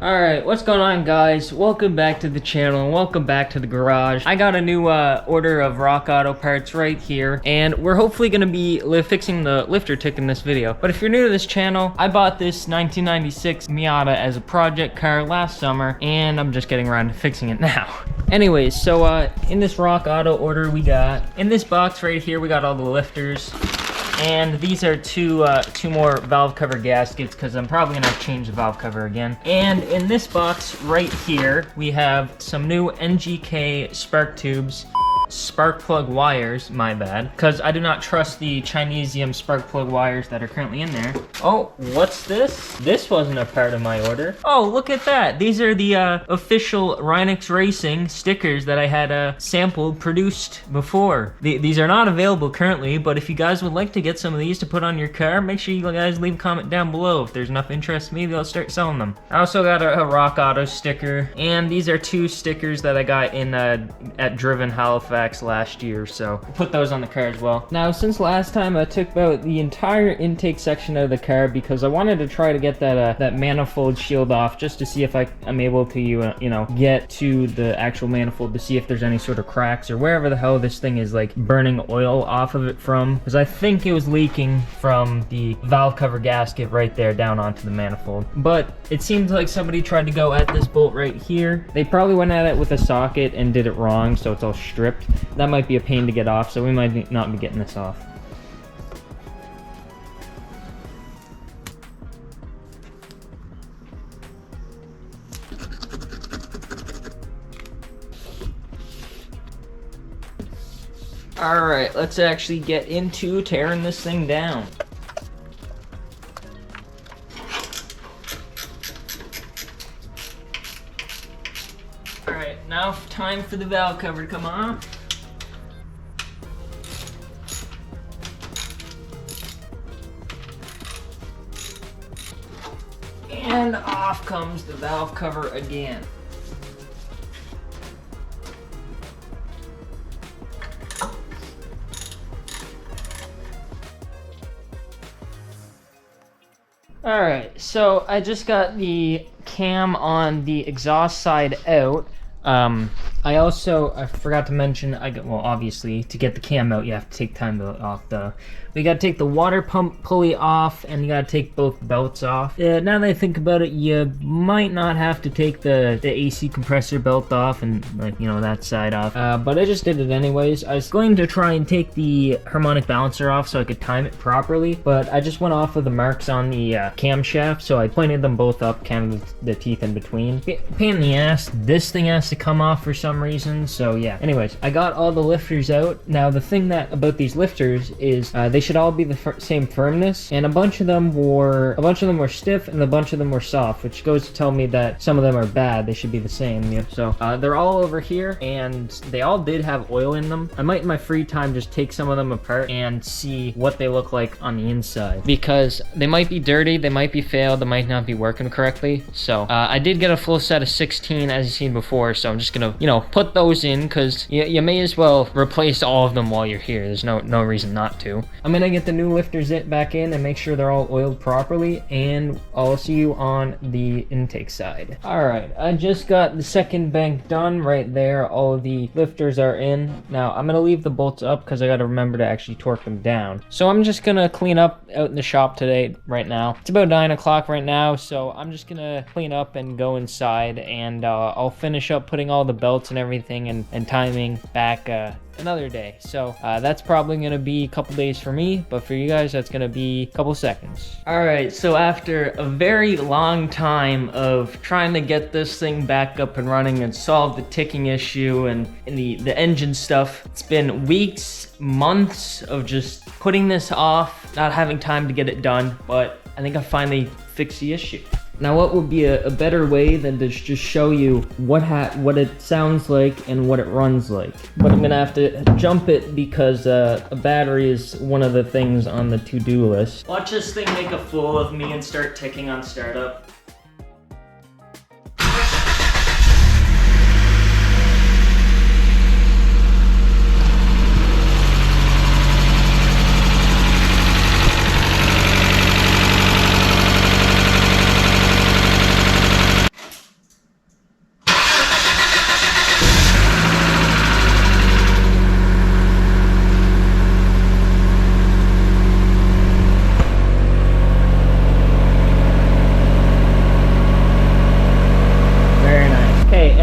Alright, what's going on, guys? Welcome back to the channel and welcome back to the garage. I got a new order of Rock Auto parts right here, and we're hopefully going to be fixing the lifter tick in this video. But if you're new to this channel, I bought this 1996 Miata as a project car last summer, and I'm just getting around to fixing it now. Anyways, so in this Rock Auto order we got, in this box right here, we got all the lifters. And these are two more valve cover gaskets because I'm probably gonna have to change the valve cover again. And in this box right here, we have some new NGK spark tubes. Spark plug wires, my bad, because I do not trust the Chinesium spark plug wires that are currently in there. Oh, what's this? This wasn't a part of my order. Oh, look at that. These are the official Rhinox Racing stickers that I had sampled, produced before. These are not available currently, but if you guys would like to get some of these to put on your car, make sure you guys leave a comment down below. If there's enough interest, maybe I'll start selling them. I also got a Rock Auto sticker, and these are two stickers that I got in at Driven Halifax last year, so put those on the car as well. Now, since last time I took about the entire intake section of the car because I wanted to try to get that manifold shield off just to see if I'm able to you know, get to the actual manifold to see if there's any sort of cracks or wherever the hell this thing is like burning oil off of it from, because I think it was leaking from the valve cover gasket right there down onto the manifold. But it seems like somebody tried to go at this bolt right here. They probably went at it with a socket and did it wrong, so it's all stripped. That might be a pain to get off, so we might not be getting this off. Alright, let's actually get into tearing this thing down. Alright, now time for the valve cover to come off. And off comes the valve cover again. Alright, so I just got the cam on the exhaust side out. I forgot to mention, well, obviously, to get the cam out, you have to take time off you gotta take the water pump pulley off, and you gotta take both belts off. Now that I think about it, you might not have to take the AC compressor belt off and, like, you know, that side off. But I just did it anyways. I was going to try and take the harmonic balancer off so I could time it properly, but I just went off of the marks on the camshaft, so I pointed them both up, kind of the teeth in between. Pain in the ass. This thing has to come off for some reason, so yeah. Anyways, I got all the lifters out. Now, the thing about these lifters is they should all be the same firmness, and a bunch of them were stiff and a bunch of them were soft, which goes to tell me that some of them are bad. They should be the same. Yeah. So they're all over here, and they all did have oil in them. I might in my free time just take some of them apart and see what they look like on the inside, because they might be dirty, they might be failed, they might not be working correctly. So I did get a full set of 16 as you've seen before, so I'm just gonna, you know, put those in, because you may as well replace all of them while you're here. There's no reason not to. I'm gonna get the new lifters back in and make sure they're all oiled properly, and I'll see you on the intake side. Alright, I just got the second bank done right there. All of the lifters are in. Now, I'm gonna leave the bolts up because I gotta remember to actually torque them down. So I'm just gonna clean up out in the shop today, right now. It's about 9 o'clock right now, so I'm just gonna clean up and go inside, and I'll finish up putting all the belts and everything and timing back another day. So that's probably gonna be a couple days for me, but for you guys that's gonna be a couple seconds. All right, so after a very long time of trying to get this thing back up and running and solve the ticking issue and the engine stuff, it's been weeks, months of just putting this off, not having time to get it done, but I think I finally fixed the issue. Now, what would be a better way than to just show you what it sounds like and what it runs like? But I'm gonna have to jump it because a battery is one of the things on the to-do list. Watch this thing make a fool of me and start ticking on startup.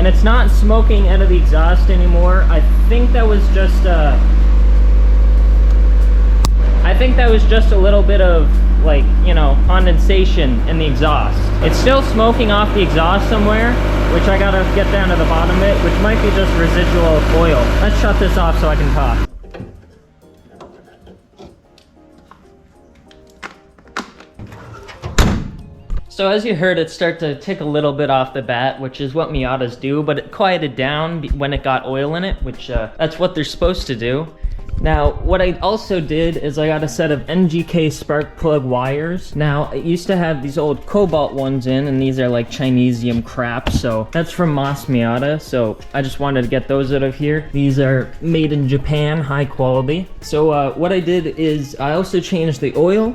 and it's not smoking out of the exhaust anymore. I think that was just a little bit of, like, you know, condensation in the exhaust. It's still smoking off the exhaust somewhere, which I gotta get down to the bottom of it, which might be just residual oil. Let's shut this off so I can talk. So as you heard, it started to tick a little bit off the bat, which is what Miatas do, but it quieted down when it got oil in it, which that's what they're supposed to do. Now, what I also did is I got a set of NGK spark plug wires. Now, it used to have these old cobalt ones in, and these are like Chinesium crap, so that's from Mazda Miata, so I just wanted to get those out of here. These are made in Japan, high quality. So what I did is I also changed the oil.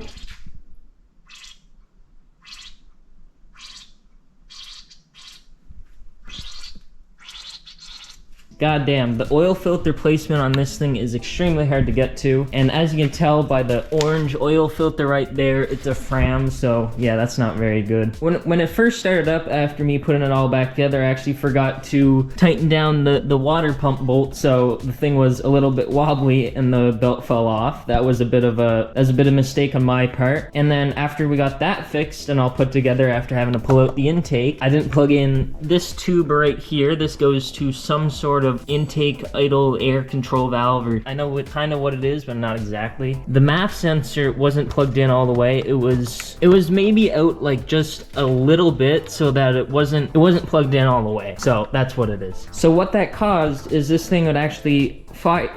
God damn, the oil filter placement on this thing is extremely hard to get to. And as you can tell by the orange oil filter right there, it's a Fram, so yeah, that's not very good. When it first started up, after me putting it all back together, I actually forgot to tighten down the water pump bolt, so the thing was a little bit wobbly and the belt fell off. That was a bit of a mistake on my part. And then after we got that fixed and all put together after having to pull out the intake, I didn't plug in this tube right here. This goes to some sort of intake idle air control valve, or I know kind of what it is, but not exactly. The MAF sensor wasn't plugged in all the way. It was maybe out like just a little bit, so that it wasn't plugged in all the way. So that's what it is. So what that caused is this thing would actually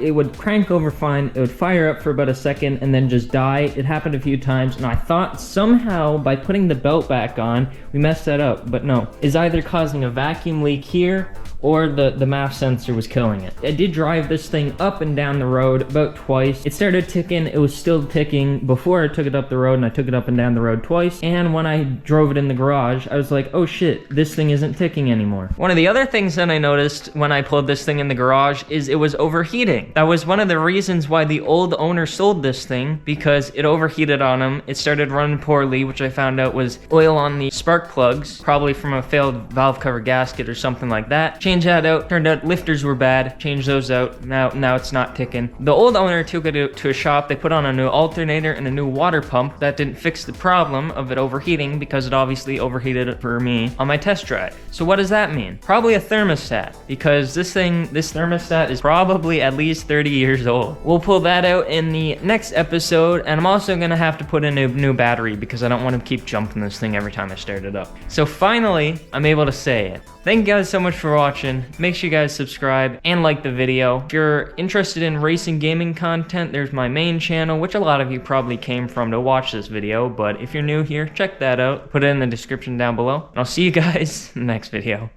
it would crank over fine, it would fire up for about a second and then just die. It happened a few times, and I thought somehow by putting the belt back on we messed that up, but no. It's either causing a vacuum leak here or the MAF sensor was killing it. I did drive this thing up and down the road about twice. It started ticking, it was still ticking before I took it up the road, and I took it up and down the road twice. And when I drove it in the garage, I was like, oh shit, this thing isn't ticking anymore. One of the other things that I noticed when I pulled this thing in the garage is it was overheating. That was one of the reasons why the old owner sold this thing, because it overheated on him. It started running poorly, which I found out was oil on the spark plugs, probably from a failed valve cover gasket or something like that. Changed that out, turned out lifters were bad, changed those out. Now it's not ticking. The old owner took it to a shop, they put on a new alternator and a new water pump. That didn't fix the problem of it overheating, because it obviously overheated for me on my test drive. So what does that mean? Probably a thermostat, because this thermostat is probably at least 30 years old. We'll pull that out in the next episode, and I'm also gonna have to put in a new battery because I don't want to keep jumping this thing every time I start it up. So finally, I'm able to say it. Thank you guys so much for watching. Make sure you guys subscribe and like the video. If you're interested in racing gaming content, there's my main channel, which a lot of you probably came from to watch this video, but if you're new here, check that out. Put it in the description down below, and I'll see you guys in the next video.